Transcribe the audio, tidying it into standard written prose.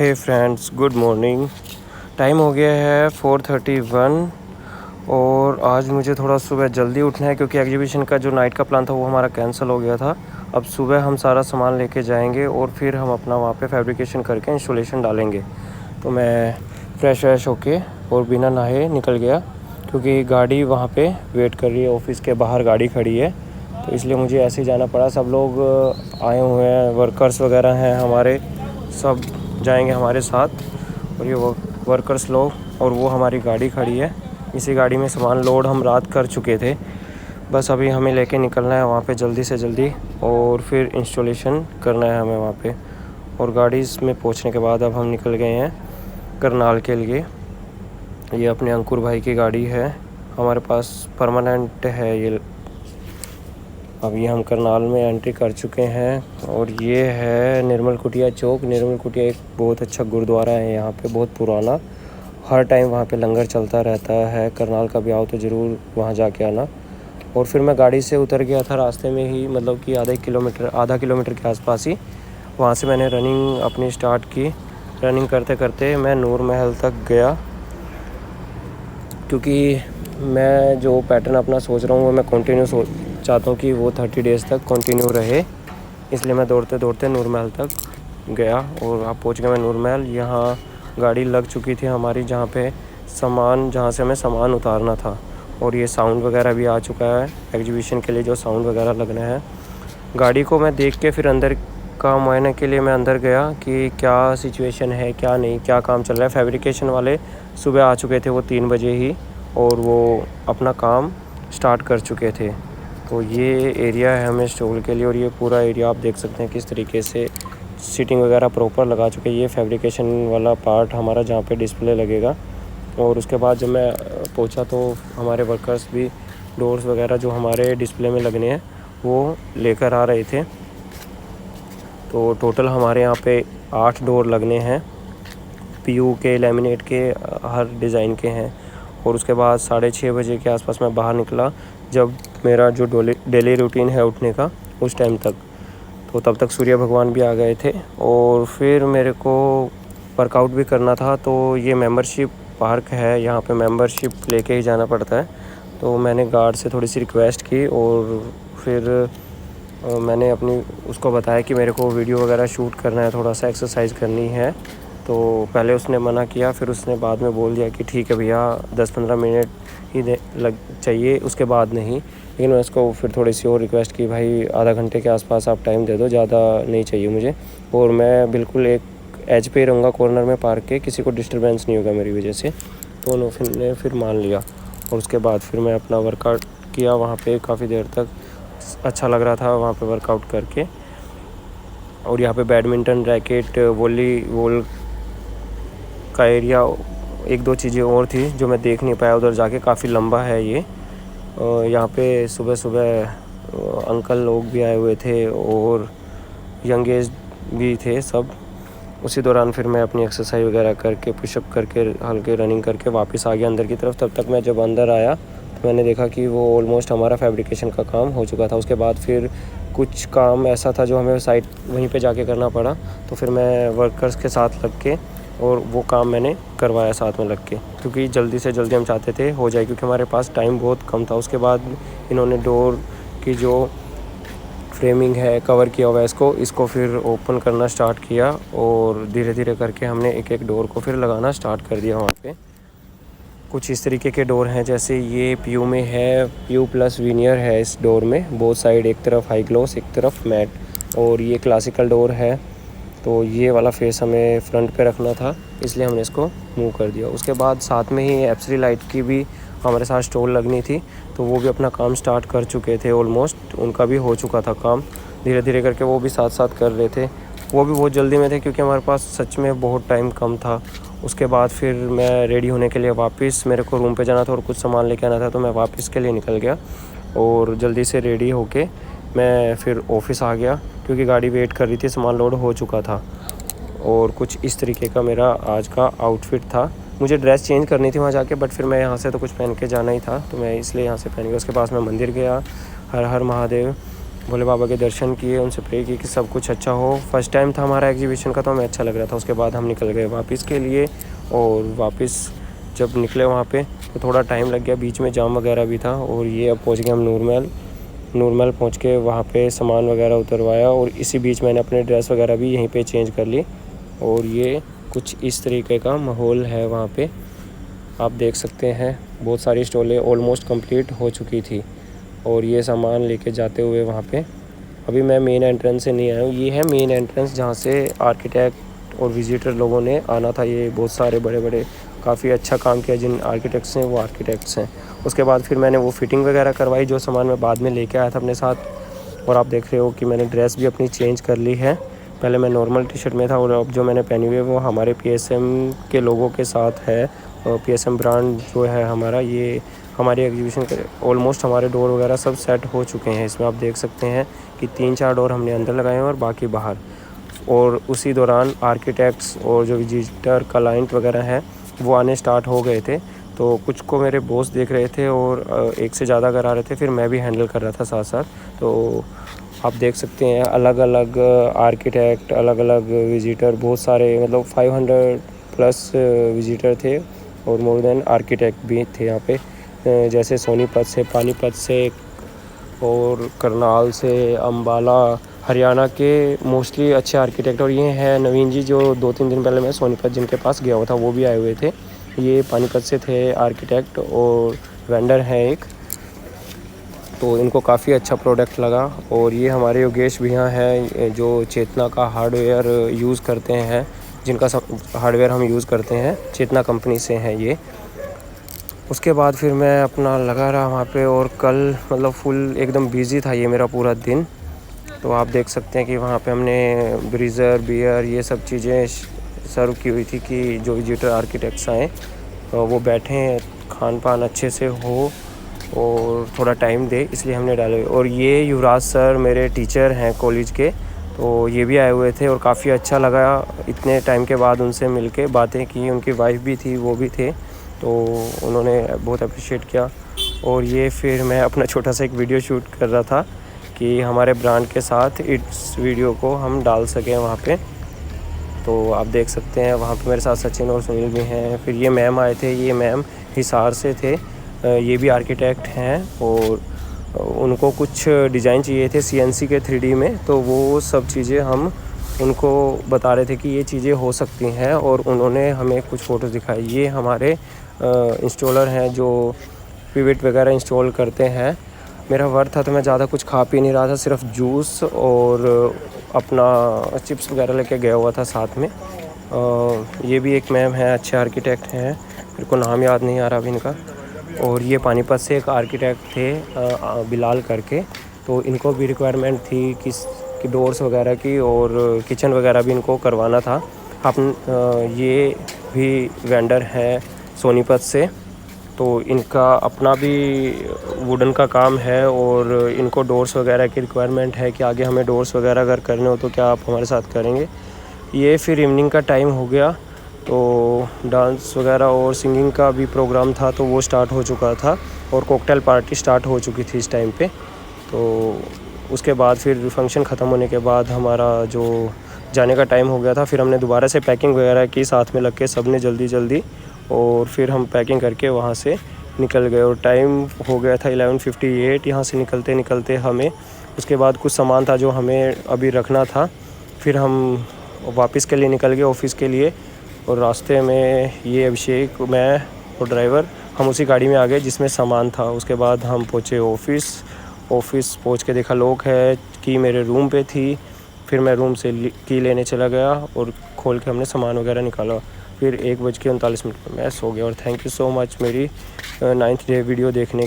हे friends, good morning. Time हो गया है 4:31 और आज मुझे थोड़ा सुबह जल्दी उठना है क्योंकि एग्जीबिशन का जो नाइट का प्लान था वो हमारा कैंसिल हो गया था। अब सुबह हम सारा सामान लेके जाएंगे और फिर हम अपना वहाँ पे फैब्रिकेशन करके इंस्टॉलेशन डालेंगे। तो मैं फ्रेश होके और बिना नहाए निकल गया क्योंकि गाड़ी वहाँ पे वेट कर रही है, ऑफिस के बाहर गाड़ी खड़ी है, तो इसलिए मुझे ऐसे ही जाना पड़ा। सब लोग आए हुए हैं, वर्कर्स वगैरह हैं हमारे, सब जाएंगे हमारे साथ। और ये वर्कर्स लोग और वो हमारी गाड़ी खड़ी है, इसी गाड़ी में सामान लोड हम रात कर चुके थे। बस अभी हमें लेके निकलना है वहाँ पे जल्दी से जल्दी और फिर इंस्टॉलेशन करना है हमें वहाँ पे। और गाड़ी में पहुँचने के बाद अब हम निकल गए हैं करनाल के लिए। ये अपने अंकुर भाई की गाड़ी है, हमारे पास परमानेंट है ये। अभी हम करनाल में एंट्री कर चुके हैं और ये है निर्मल कुटिया चौक। निर्मल कुटिया एक बहुत अच्छा गुरुद्वारा है यहाँ पे, बहुत पुराना। हर टाइम वहाँ पे लंगर चलता रहता है। करनाल का भी आओ तो ज़रूर वहाँ जाके आना। और फिर मैं गाड़ी से उतर गया था रास्ते में ही, मतलब कि आधा किलोमीटर के आसपास ही। वहाँ से मैंने रनिंग अपनी स्टार्ट की। रनिंग करते करते मैं नूर महल तक गया क्योंकि मैं जो पैटर्न अपना सोच रहा हूँ वो मैं कंटिन्यू चाहता हूँ कि वो 30 डेज़ तक कंटिन्यू रहे। इसलिए मैं दौड़ते दौड़ते नूर महल तक गया और अब पहुँच गया मैं नूर महल। यहाँ गाड़ी लग चुकी थी हमारी, जहाँ से हमें सामान उतारना था। और ये साउंड वगैरह भी आ चुका है एग्जीबिशन के लिए, जो साउंड वगैरह लगने हैं। गाड़ी को मैं देख के फिर अंदर का मुआयने के लिए मैं अंदर गया कि क्या सिचुएशन है, क्या नहीं, क्या काम चल रहा है। फैब्रिकेशन वाले सुबह आ चुके थे, वो 3 बजे ही, और वो अपना काम स्टार्ट कर चुके थे। तो ये एरिया है हमें इंस्टॉल के लिए और ये पूरा एरिया आप देख सकते हैं किस तरीके से सीटिंग वगैरह प्रॉपर लगा चुके हैं। ये फैब्रिकेशन वाला पार्ट हमारा जहाँ पे डिस्प्ले लगेगा। और उसके बाद जब मैं पहुँचा तो हमारे वर्कर्स भी डोर्स वगैरह जो हमारे डिस्प्ले में लगने हैं वो लेकर आ रहे थे। तो टोटल हमारे यहाँ पे 8 डोर लगने हैं, पीयू के, लैमिनेट के, हर डिज़ाइन के हैं। और उसके बाद 6:30 बजे के आसपास मैं बाहर निकला, जब मेरा जो डेली रूटीन है उठने का उस टाइम तक। तो तब तक सूर्य भगवान भी आ गए थे और फिर मेरे को वर्कआउट भी करना था। तो ये मेंबरशिप पार्क है, यहाँ पे मेंबरशिप लेके ही जाना पड़ता है। तो मैंने गार्ड से थोड़ी सी रिक्वेस्ट की और फिर मैंने अपनी उसको बताया कि मेरे को वीडियो वगैरह शूट करना है, थोड़ा सा एक्सरसाइज करनी है। तो पहले उसने मना किया, फिर उसने बाद में बोल दिया कि ठीक है भैया 10-15 मिनट ही लग चाहिए, उसके बाद नहीं। लेकिन मैं उसको फिर थोड़ी सी और रिक्वेस्ट की, भाई आधा घंटे के आसपास आप टाइम दे दो, ज़्यादा नहीं चाहिए मुझे। और मैं बिल्कुल एक एज पे रहूँगा कॉर्नर में पार्क के, किसी को डिस्टर्बेंस नहीं होगा मेरी वजह से। तो उन्होंने फिर मान लिया और उसके बाद फिर मैं अपना वर्कआउट किया वहाँ पे काफ़ी देर तक। अच्छा लग रहा था वहाँ पे वर्कआउट करके। और यहाँ पे बैडमिंटन रैकेट, वॉलीबॉल का एरिया, 1-2 चीज़ें और थी जो मैं देख नहीं पाया उधर जाके। काफ़ी लंबा है ये। यहाँ पे सुबह सुबह अंकल लोग भी आए हुए थे और यंग एज भी थे सब। उसी दौरान फिर मैं अपनी एक्सरसाइज वगैरह करके, पुशअप करके, हल्के रनिंग करके वापस आ गया अंदर की तरफ। तब तक मैं जब अंदर आया तो मैंने देखा कि वो ऑलमोस्ट हमारा फैब्रिकेशन का काम हो चुका था। उसके बाद फिर कुछ काम ऐसा था जो हमें साइट वहीं पे जाके करना पड़ा। तो फिर मैं वर्कर्स के साथ लग के और वो काम मैंने करवाया साथ में लग के, क्योंकि जल्दी से जल्दी हम चाहते थे हो जाए, क्योंकि हमारे पास टाइम बहुत कम था। उसके बाद इन्होंने डोर की जो फ्रेमिंग है कवर किया हुआ है इसको फिर ओपन करना स्टार्ट किया और धीरे धीरे करके हमने एक एक डोर को फिर लगाना स्टार्ट कर दिया वहाँ पे। कुछ इस तरीके के डोर हैं, जैसे ये पीयू में है, पीयू प्लस विनियर है इस डोर में, बोथ साइड, एक तरफ हाई ग्लॉस एक तरफ मैट। और ये क्लासिकल डोर है, तो ये वाला फेस हमें फ्रंट पे रखना था, इसलिए हमने इसको मूव कर दिया। उसके बाद साथ में ही एप्सरी लाइट की भी हमारे साथ स्टॉल लगनी थी, तो वो भी अपना काम स्टार्ट कर चुके थे ऑलमोस्ट, उनका भी हो चुका था काम। धीरे धीरे करके वो भी साथ साथ कर रहे थे। वो भी बहुत जल्दी में थे क्योंकि हमारे पास सच में बहुत टाइम कम था। उसके बाद फिर मैं रेडी होने के लिए वापस, मेरे को रूम पे जाना था और कुछ सामान लेके आना था, तो मैं वापस के लिए निकल गया और जल्दी से रेडी होके मैं फिर ऑफिस आ गया क्योंकि गाड़ी वेट कर रही थी, सामान लोड हो चुका था। और कुछ इस तरीके का मेरा आज का आउटफिट था। मुझे ड्रेस चेंज करनी थी वहाँ जाके, बट फिर मैं यहाँ से तो कुछ पहन के जाना ही था, तो मैं इसलिए यहाँ से पहन गया। उसके पास मैं मंदिर गया, हर हर महादेव भोले बाबा के दर्शन किए, उनसे प्रे की कि सब कुछ अच्छा हो। फर्स्ट टाइम था हमारा एग्जीबिशन का, तो हमें अच्छा लग रहा था। उसके बाद हम निकल गए वापस के लिए, और वापस जब निकले वहाँ पे तो थोड़ा टाइम लग गया, बीच में जाम वगैरह भी था। और ये अब पहुँच गए हम नूरमहल पहुँच के वहाँ पे सामान वगैरह उतरवाया, और इसी बीच मैंने अपने ड्रेस वगैरह भी यहीं पे चेंज कर ली। और ये कुछ इस तरीके का माहौल है वहाँ पे, आप देख सकते हैं। बहुत सारी स्टॉलें ऑलमोस्ट कंप्लीट हो चुकी थी, और ये सामान लेके जाते हुए वहाँ पे। अभी मैं मेन एंट्रेंस से नहीं आया हूँ, ये है मेन एंट्रेंस जहाँ से आर्किटेक्ट और विजिटर लोगों ने आना था। ये बहुत सारे बड़े बड़े काफ़ी अच्छा काम किया जिन आर्किटेक्ट्स हैं, वो आर्किटेक्ट्स हैं। उसके बाद फिर मैंने वो फिटिंग वगैरह करवाई जो सामान मैं बाद में लेके आया था अपने साथ। और आप देख रहे हो कि मैंने ड्रेस भी अपनी चेंज कर ली है। पहले मैं नॉर्मल टी शर्ट में था, और अब जो मैंने पहनी हुई है वो हमारे PSM के लोगों के साथ है। PSM ब्रांड जो है हमारा, ये हमारी एग्जीबिशन के ऑलमोस्ट हमारे डोर वगैरह सब सेट हो चुके हैं। इसमें आप देख सकते हैं कि 3-4 डोर हमने अंदर लगाए हैं और बाकी बाहर। और उसी दौरान आर्किटेक्ट्स और जो विजिटर क्लाइंट वगैरह हैं वो आने स्टार्ट हो गए थे। तो कुछ को मेरे बॉस देख रहे थे, और एक से ज़्यादा अगर आ रहे थे, फिर मैं भी हैंडल कर रहा था साथ साथ। तो आप देख सकते हैं अलग अलग आर्किटेक्ट, अलग अलग विजिटर, बहुत सारे, मतलब 500 प्लस विजिटर थे, और मोर देन आर्किटेक्ट भी थे यहाँ पे। जैसे सोनीपत से, पानीपत से, और करनाल से, अम्बाला, हरियाणा के मोस्टली अच्छे आर्किटेक्ट। और ये हैं नवीन जी, जो 2-3 दिन पहले मैं सोनीपत जिनके पास गया हुआ था, वो भी आए हुए थे। ये पानीपत से थे आर्किटेक्ट, और वेंडर हैं एक, तो इनको काफ़ी अच्छा प्रोडक्ट लगा। और ये हमारे योगेश भैया हैं जो चेतना का हार्डवेयर यूज़ करते हैं, जिनका हार्डवेयर हम यूज़ करते हैं, चेतना कंपनी से हैं ये। उसके बाद फिर मैं अपना लगा रहा वहाँ पे, और कल मतलब फुल एकदम बिज़ी था ये मेरा पूरा दिन। तो आप देख सकते हैं कि वहाँ पे हमने ब्रीज़र, बियर, ये सब चीज़ें सर्व की हुई थी कि जो विजिटर आर्किटेक्ट्स आएँ वो बैठें, खान पान अच्छे से हो और थोड़ा टाइम दे, इसलिए हमने डाले। और ये युवराज सर मेरे टीचर हैं कॉलेज के, तो ये भी आए हुए थे, और काफ़ी अच्छा लगा इतने टाइम के बाद उनसे मिलके बातें की। उनकी वाइफ भी थी, वो भी थे, तो उन्होंने बहुत अप्रिशिएट किया। और ये फिर मैं अपना छोटा सा एक वीडियो शूट कर रहा था कि हमारे ब्रांड के साथ इस वीडियो को हम डाल सकें वहाँ पे। तो आप देख सकते हैं वहाँ पे मेरे साथ सचिन और सुनील भी हैं। फिर ये मैम आए थे, ये मैम हिसार से थे, ये भी आर्किटेक्ट हैं, और उनको कुछ डिज़ाइन चाहिए थे CNC के 3D में। तो वो सब चीज़ें हम उनको बता रहे थे कि ये चीज़ें हो सकती हैं, और उन्होंने हमें कुछ फ़ोटोज़ दिखाई। ये हमारे इंस्टॉलर हैं जो पिवट वगैरह इंस्टॉल करते हैं। मेरा वर्क था तो मैं ज़्यादा कुछ खा पी नहीं रहा था, सिर्फ जूस और अपना चिप्स वगैरह लेके गया हुआ था साथ में। ये भी एक मैम है, अच्छे आर्किटेक्ट हैं, मेरे को नाम याद नहीं आ रहा अभी इनका। और ये पानीपत से एक आर्किटेक्ट थे बिलाल करके, तो इनको भी रिक्वायरमेंट थी कि डोर्स वगैरह की और किचन वगैरह भी इनको करवाना था। ये भी वेंडर हैं सोनीपत से, तो इनका अपना भी वुडन का काम है, और इनको डोर्स वगैरह की रिक्वायरमेंट है कि आगे हमें डोर्स वगैरह अगर करने हो तो क्या आप हमारे साथ करेंगे। ये फिर इवनिंग का टाइम हो गया, तो डांस वगैरह और सिंगिंग का भी प्रोग्राम था, तो वो स्टार्ट हो चुका था, और कॉकटेल पार्टी स्टार्ट हो चुकी थी इस टाइम पे। तो उसके बाद फिर फंक्शन ख़त्म होने के बाद हमारा जो जाने का टाइम हो गया था, फिर हमने दोबारा से पैकिंग वगैरह की साथ में लग के सब ने जल्दी, और फिर हम पैकिंग करके वहाँ से निकल गए। और टाइम हो गया था 11:58 यहाँ से निकलते हमें। उसके बाद कुछ सामान था जो हमें अभी रखना था, फिर हम वापस के लिए निकल गए ऑफ़िस के लिए। और रास्ते में ये अभिषेक, मैं और ड्राइवर, हम उसी गाड़ी में आ गए जिसमें सामान था। उसके बाद हम पहुँचे ऑफ़िस पहुँच के देखा लॉक है, की मेरे रूम पे थी। फिर मैं रूम से की लेने चला गया, और खोल के हमने सामान वगैरह निकाला। फिर 1:39 में मैं सो गया। और थैंक यू सो मच मेरी 9th डे वीडियो देखने